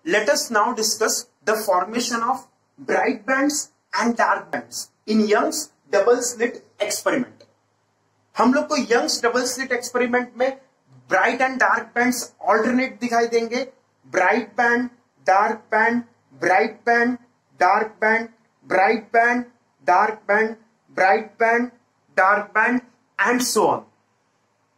let us now discuss the formation of bright bands and dark bands in Young's double slit experiment. हम लोग को Young's double slit experiment में bright and dark bands alternate दिखाई देंगे. Bright band, dark band, bright band, dark band, bright band, dark band, bright band, dark band and so on.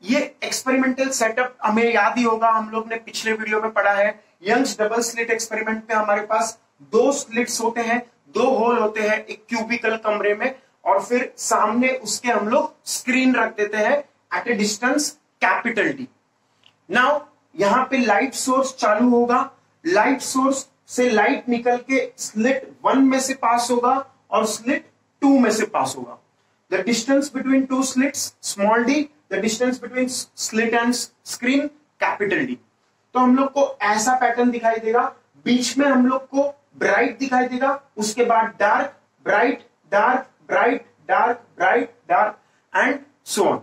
ये experimental setup हमें याद ही होगा, हम लोग ने पिछले वीडियो में पढ़ा है. यंग्स डबल स्लिट एक्सपेरिमेंट में हमारे पास दो स्लिट्स होते हैं, दो होल होते हैं एक क्यूबिकल कमरे में, और फिर सामने उसके हम लोग स्क्रीन रख देते हैं at a distance capital D. Now यहां पे लाइट सोर्स चालू होगा, लाइट सोर्स से लाइट निकल के स्लिट 1 में से पास होगा और स्लिट 2 में से पास होगा. The distance between two slits small D, the distance between slit and screen capital D. तो हम लोग को ऐसा पैटर्न दिखाई देगा. बीच में हम लोग को ब्राइट दिखाई देगा, उसके बाद dark, bright, dark, bright, dark, bright, dark and so on.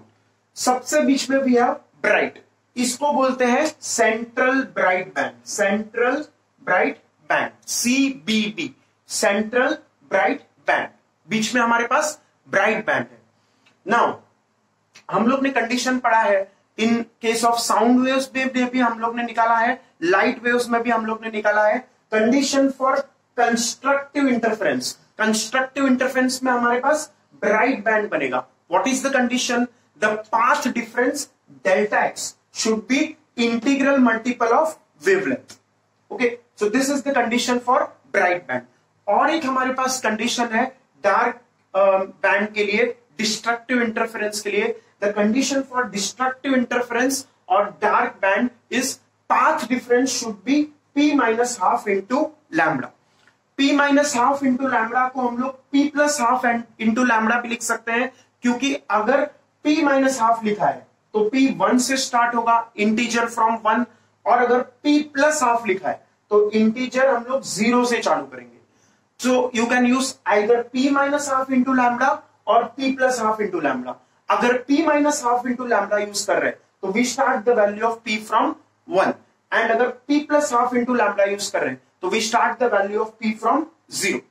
सबसे बीच में भी है ब्राइट, इसको बोलते हैं central bright band. Central bright band, CBB, central bright band. बीच में हमारे पास ब्राइट बैंड है. नाउ हम लोग ने कंडीशन पढ़ा है in case of sound waves में भी हम लोग ने निकाला है, लाइट वेव्स में भी हम लोग ने निकाला है. Condition for constructive interference. Constructive interference में हमारे पास ब्राइट बैंड बनेगा. What is the condition? The path difference delta x should be integral multiple of wavelength. Okay, so this is the condition for bright band. और एक हमारे पास condition है dark band के लिए, डिस्ट्रक्टिव इंटरफेरेंस के लिए. The condition for destructive interference और dark band is path difference should be p minus half into lambda. p minus half into lambda को हम लोग p plus half into lambda भी लिख सकते हैं, क्योंकि अगर p माइनस हाफ लिखा है तो p 1 से स्टार्ट होगा, इंटीजर फ्रॉम 1, और अगर p प्लस हाफ लिखा है तो इंटीजर हम लोग 0 से चालू करेंगे. So you can use either p minus half into lambda और p plus half into lambda. अगर p minus half into lambda use कर रहे हैं तो we start the value of p from 1, and अगर p plus half into lambda use कर रहे हैं तो we start the value of p from 0,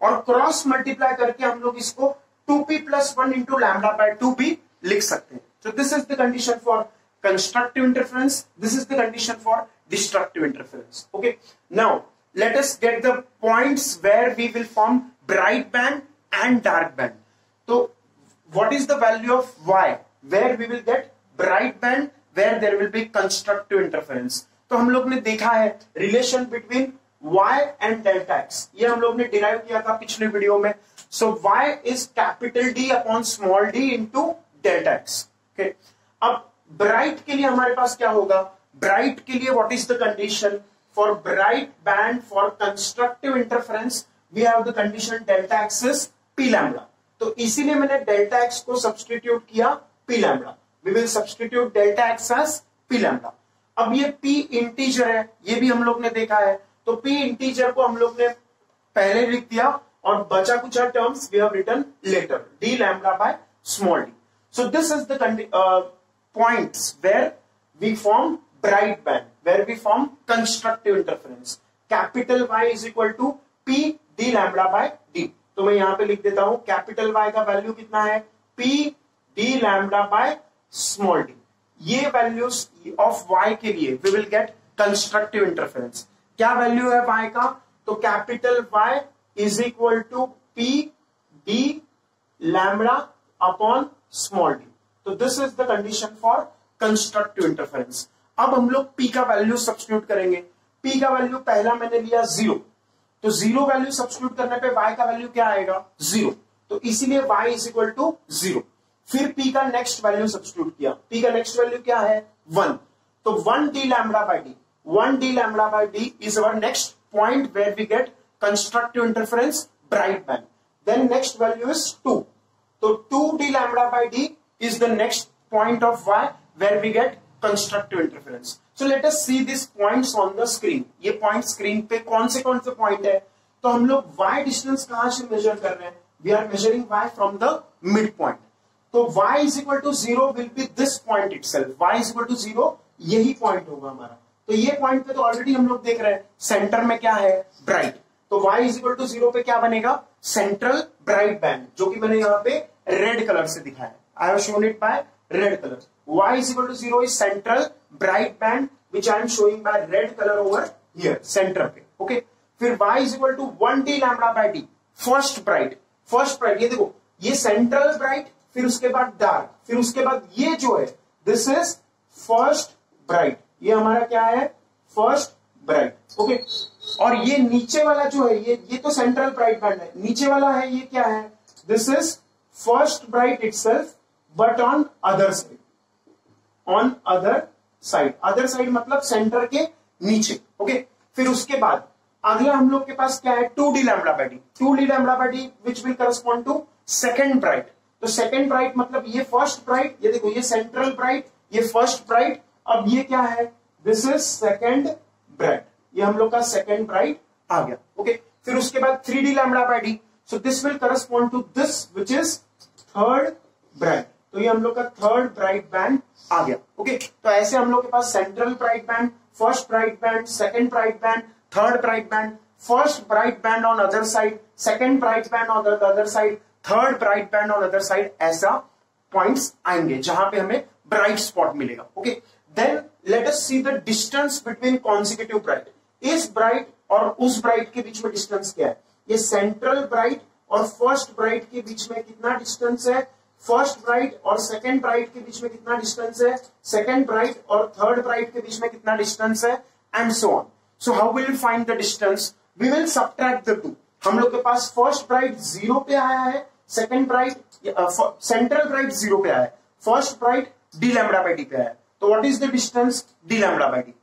और क्रॉस मल्टीप्लाई करके हम लोग इसको 2p plus 1 into lambda bye 2 भी लिख सकते हैं. So this is the condition for constructive interference. This is the condition for destructive interference. Okay. Now let us get the points where we will form bright band and dark band. So what is the value of y where we will get bright band, where there will be constructive interference? तो हम लोग ने देखा है relation between y and delta x. ये हम लोग ने डिराइव किया था पिछले वीडियो में. So y is capital D upon small d into delta x. Okay. अब ब्राइट के लिए हमारे पास क्या होगा? ब्राइट के लिए what is the condition for bright band for constructive interference? We have the condition delta X is p lambda. तो इसीलिए मैंने डेल्टा एक्स को सब्सटीट्यूट किया p lambda. We will substitute delta X as p lambda. अब ये p integer है, ये भी हम लोग ने देखा है, तो p इंटीजर को हम लोग ने पहले लिख दिया और बचा कुछ terms we have written later, d lambda by small d. So this is the points where we form bright band, where we form constructive interference. Capital Y is equal to P d lambda by d. तो मैं यहां पे लिख देता हूं capital Y का value कितना है? P d lambda by small d. ये वैल्यूज ऑफ Y के लिए we will get constructive interference. क्या वैल्यू है Y का? तो capital Y is equal to P d lambda upon small d. तो this is the condition for constructive interference. अब हम लोग p का वैल्यू सब्स्टिट्यूट करेंगे. p का वैल्यू पहला मैंने लिया 0, तो 0 वैल्यू सब्स्टिट्यूट करने पे y का वैल्यू क्या आएगा? 0. तो इसीलिए y इज इक्वल टू 0. फिर p का नेक्स्ट वैल्यू सब्स्टिट्यूट किया. p का नेक्स्ट वैल्यू क्या है? 1. तो 1 d lambda by d, 1 d lambda by d is our next point where we get constructive interference bright band. Then next value is 2. तो 2 d lambda by d is the next point of y where we get constructive interference. So let us see these points on the screen. ये point screen पे कौन से point है? तो हम लोग y distance कहां से मेजर कर रहे हैं? We are measuring y from the mid point. तो y is equal to 0 will be this point itself. y is equal to 0 यही पॉइंट होगा हमारा. तो ये पॉइंट पे तो ऑलरेडी हम लोग देख रहे हैं सेंटर में क्या है, ब्राइट। तो y इज इक्वल टू 0 पे क्या बनेगा, सेंट्रल ब्राइट बैंड, जो कि मैंने यहाँ पे रेड कलर से दिखाया है। I have shown it by red colour. y is equal to 0 is central bright band which I am showing by red colour over here centre पे। ओके, फिर y is equal to 1d lambda by d, first bright. First bright ये देखो, ये central bright, फिर उसके बाद dark, फिर उसके बाद ये जो है दिस इज फर्स्ट ब्राइट, ये हमारा क्या है, फर्स्ट ब्राइट। ओके, और ये नीचे वाला जो है ये तो सेंट्रल ब्राइट बैंड है, नीचे वाला है ये क्या है, this is first bright itself but on other side, on other side. Other side मतलब सेंटर के नीचे। ओके, फिर उसके बाद अगला हम लोग के पास क्या है, 2d lambda by d, 2d lambda by d which will correspond to second bright. तो सेकेंड ब्राइट मतलब ये फर्स्ट ब्राइट, ये देखो ये सेंट्रल ब्राइट, ये फर्स्ट ब्राइट, अब ये क्या है, दिस इज सेकेंड ब्राइट, ये हम लोग का सेकेंड ब्राइट आ गया। ओके, फिर उसके बाद 3d lambda by d, so this will correspond to this which is third bright, तो ये हम लोग का थर्ड ब्राइट बैंड आ गया। ओके, तो ऐसे हम लोग के पास central bright band, first bright band, second bright band, third bright band, first bright band on other side, second bright band on other side, third bright band on other side, ऐसा points आएंगे जहां पे हमें bright spot मिलेगा। Okay, then let us see the distance between consecutive bright. इस bright और उस bright के बीच में डिस्टेंस क्या है, ये सेंट्रल ब्राइट और फर्स्ट ब्राइट के बीच में कितना डिस्टेंस है, फर्स्ट ब्राइट और सेकेंड ब्राइट के बीच में कितना डिस्टेंस है, सेकेंड ब्राइट और थर्ड ब्राइट के बीच में कितना डिस्टेंस है, and so on. So how will we find the distance, we will subtract the two. हम लोग के पास फर्स्ट ब्राइट 0 पे आया है, सेकेंड ब्राइट सेंट्रल ब्राइट 0 पे आया है, first bright d lambda by d पे आया है, तो what is the distance, d lambda by d।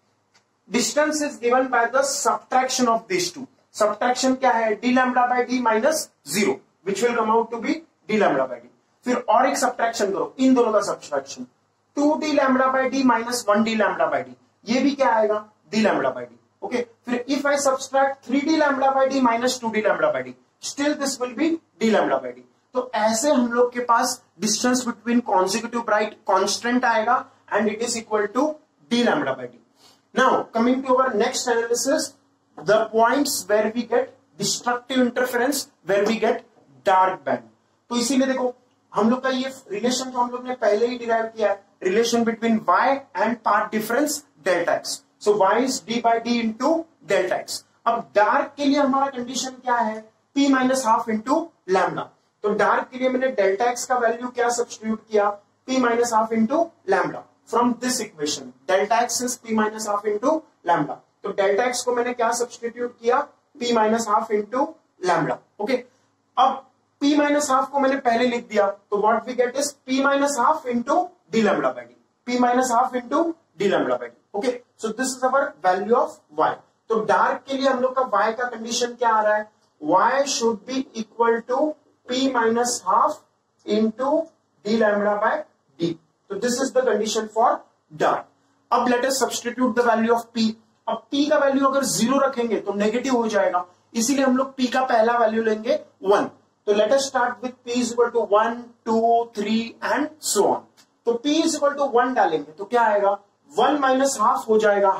Distance is given by the subtraction of this two. Subtraction क्या है, d lambda by d minus 0 which will come out to be d lambda by d। फिर और एक subtraction करो, इन दोनों का subtraction, 2d lambda by d minus 1d lambda by d, ये भी क्या आएगा, d lambda by d। Okay, फिर if I subtract 3d lambda by d minus 2d lambda by d, still this will be d lambda by d। तो ऐसे हम लोग के पास distance between consecutive bright constant आएगा and it is equal to d lambda by d। Now coming to our next analysis, the points where we get destructive interference, where we get dark band. तो इसीलिए देखो हम लोग का ये relation तो हम लोग ने पहले ही डिराइव किया है, relation between y and path difference delta x। So y is d by d into delta x। अब डार्क के लिए हमारा कंडीशन क्या है, p minus half into lambda. तो डार्क के लिए मैंने डेल्टा x का वैल्यू क्या सब्स्टिट्यूट किया, p minus half into lambda. From this equation delta x is p minus half into lambda, तो डेल्टा x को मैंने क्या सब्स्टिट्यूट किया, p minus half into lambda. Okay, अब p माइनस हाफ को मैंने पहले लिख दिया, तो what we get is p minus half into d lambda by d, p minus half into d lambda by d। Okay, so this is our value of y। तो dark के लिए हम लोग का y का कंडीशन क्या आ रहा है, y should be equal to p minus half into d lambda by d। तो this is the condition for dark. अब let us substitute the value of p। अब p का वैल्यू अगर 0 रखेंगे तो नेगेटिव हो जाएगा, इसीलिए हम लोग p का पहला वैल्यू लेंगे 1। तो let us start with p is equal to 1 2 3 and so on. तो p इज इक्वल टू 1 डालेंगे तो क्या आएगा, 1 माइनस हाफ हो जाएगा,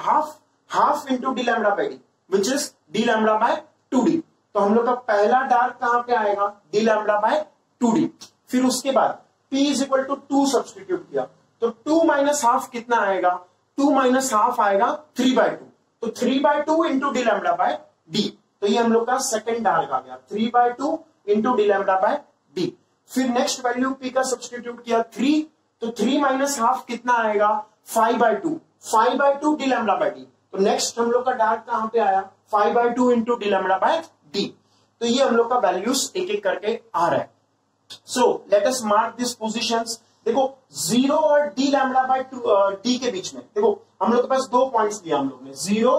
half into D lambda by D which is D lambda by 2d। तो हम लोग का पहला डार्क कहां पे आएगा, डी लैम्बडा बाय 2d। फिर उसके बाद p is equal to 2 substitute किया, तो 2 माइनस हाफ कितना आएगा, 2 माइनस हाफ आएगा 3/2, तो 3/2 into D lambda by D. तो ये हम लोग का सेकेंड डार्क आ गया, 3/2 into D lambda by D. फिर नेक्स्ट वैल्यू p का सब्स्टिट्यूट किया 3, तो 3 माइनस हाफ कितना आएगा, 5/2 डी लैम्बडा बाय डी। तो नेक्स्ट हम लोग का डार्क कहां पे आया, 5/2 into D lambda by D. तो ये हम लोग का वैल्यूज एक एक करके आ रहा है। So let us mark this positions. देखो 0 और डी लैम्बडा बाय डी के बीच में देखो हम लोग के पास 2 पॉइंट्स लिया हम लोग ने, 0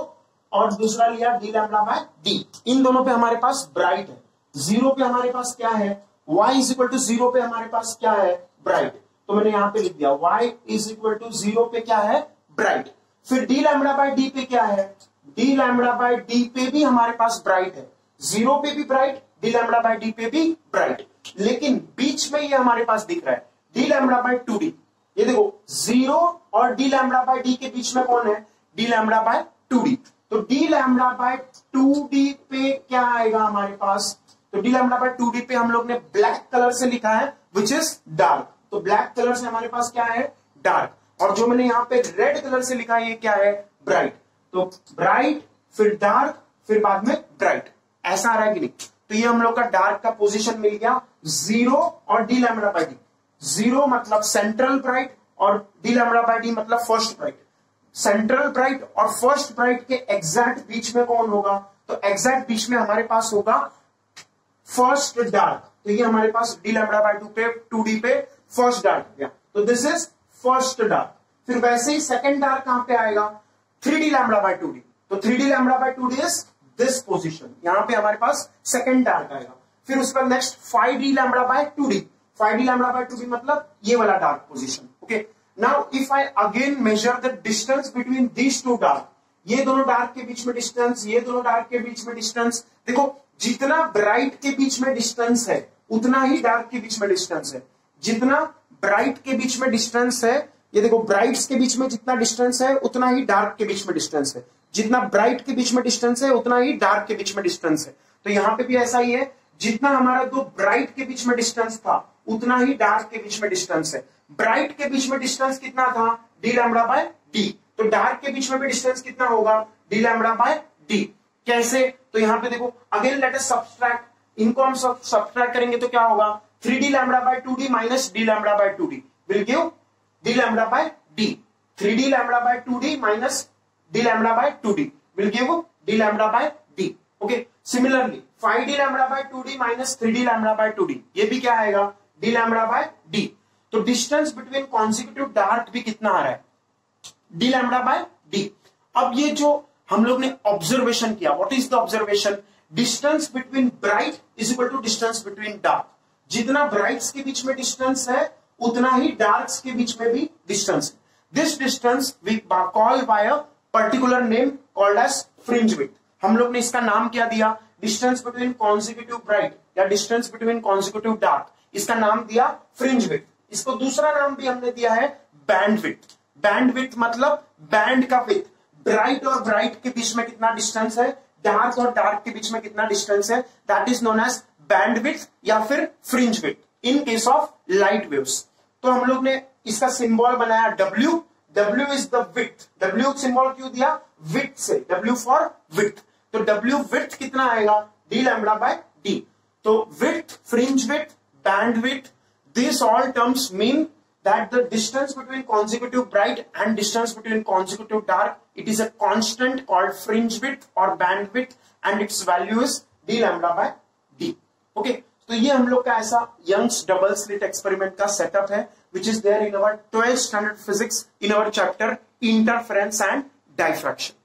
और दूसरा लिया डी लैम्बडा बाय डी। इन दोनों पे हमारे पास ब्राइट है, 0 पे हमारे पास क्या है, y इज इक्वल टू 0 पे हमारे पास क्या है, ब्राइट। तो मैंने यहां पे लिख दिया y इज इक्वल टू 0 पे क्या है, ब्राइट। फिर डी लैम्बडा बाय डी पे क्या है, डी लैम्बडा बाय डी पे भी हमारे पास ब्राइट है, 0 पे भी bright, D lambda by D पे भी ब्राइट। लेकिन बीच में ये हमारे पास दिख रहा है डी लैम्बडा बाय 2d। ये देखो 0 और डी लैम्बडा बाय डी के बीच में कौन है, डी लैम्बडा बाय 2d। तो डी लैम्बडा बाय 2d पे क्या आएगा हमारे पास, तो डी लैम्बडा बाय 2d पे हम लोग ने ब्लैक कलर से लिखा है विच इज डार्क, तो ब्लैक कलर से हमारे पास क्या है डार्क, और जो मैंने यहाँ पे रेड कलर से लिखा है ये क्या है ब्राइट, तो ब्राइट फिर डार्क फिर बाद में ब्राइट, ऐसा आ रहा है कि नहीं। तो ये हम लोग का डार्क का पोजीशन मिल गया 0 और डी लैम्बडा बाय डी। 0 मतलब सेंट्रल ब्राइट और डी लैम्बडा बाय डी मतलब फर्स्ट ब्राइट। सेंट्रल ब्राइट और फर्स्ट ब्राइट के एग्जैक्ट बीच में कौन होगा, तो एग्जैक्ट बीच में हमारे पास होगा फर्स्ट डार्क, तो ये हमारे पास डी लैम्बडा बाय 2d पे फर्स्ट डार्क हो गया, तो दिस इज फर्स्ट डार्क। फिर वैसे ही सेकंड डार्क कहां पे आएगा 3d लैम्बडा बाय 2d, तो 3d lambda by 2d is this position, यहां पे हमारे पास सेकंड डार्क आएगा। फिर उसका next 5d lambda by 2d, 5d lambda by 2d मतलब ये वाला dark position. Okay, now if I again measure the distance between these two dark, ये दोनों डार्क के बीच में डिस्टेंस, ये दोनों डार्क के बीच में डिस्टेंस, देखो जितना ब्राइट के बीच में डिस्टेंस है उतना ही डार्क के बीच में डिस्टेंस है, जितना ब्राइट के बीच में डिस्टेंस है, ये देखो ब्राइट्स के बीच में जितना डिस्टेंस है उतना ही डार्क के बीच में डिस्टेंस है, जितना ब्राइट के बीच में डिस्टेंस है उतना ही डार्क के बीच में डिस्टेंस है। तो यहां पे भी ऐसा ही है, जितना हमारा दो ब्राइट के बीच में डिस्टेंस था उतना ही डार्क के बीच में डिस्टेंस है। ब्राइट के बीच में डिस्टेंस कितना था डी लैम्बडा बाय डी, तो डार्क के बीच में भी डिस्टेंस कितना होगा डी लैम्बडा बाय डी। कैसे, तो यहां पे देखो अगेन लेट अस सब्ट्रैक्ट, इनको हम सब्ट्रैक्ट करेंगे तो क्या होगा 3d lambda by 2d minus D lambda by 2d will give D lambda by D. 3d lambda by 2d minus D lambda by 2d will give D lambda by D. Okay, similarly 5d lambda by 2d minus 3d lambda by 2d, ये भी क्या आएगा D lambda by D. तो distance between consecutive dark भी कितना आ रहा है D lambda by D. अब ये जो हम लोग ने ऑब्जर्वेशन किया, what is the observation, distance between bright is equal to distance between dark, जितना ब्राइट्स के बीच में डिस्टेंस है उतना ही डार्क्स के बीच में भी डिस्टेंस है। This distance we call by a particular name called as fringe width. हम लोग ने इसका नाम क्या दिया, डिस्टेंस बिटवीन कॉन्सिक्यूटिव ब्राइट या डिस्टेंस बिटवीन कॉन्सिक्यूटिव डार्क, इसका नाम दिया फ्रिंज विड्थ। इसको दूसरा नाम भी हमने दिया है बैंड विड्थ। बैंड विड्थ मतलब बैंड का विड्थ, ब्राइट और ब्राइट के बीच में कितना डिस्टेंस है, डार्क और डार्क के बीच में कितना डिस्टेंस है, that is known as band width या फिर fringe width in case of light waves. तो हम लोग ने इसका सिंबल बनाया W, W is the width, W symbol क्यों दिया विड्थ से, W फॉर विड्थ, तो W विड्थ कितना आएगा डी लैम्बडा बाय डी। तो width, fringe width, band width, these all terms mean that the distance between consecutive bright and distance between consecutive dark, it is a constant called fringe width or band width and its value is d lambda by d. Okay, तो ये हम लोग का ऐसा Young's double slit experiment का setup है which is there in our 12th standard physics in our chapter interference and diffraction.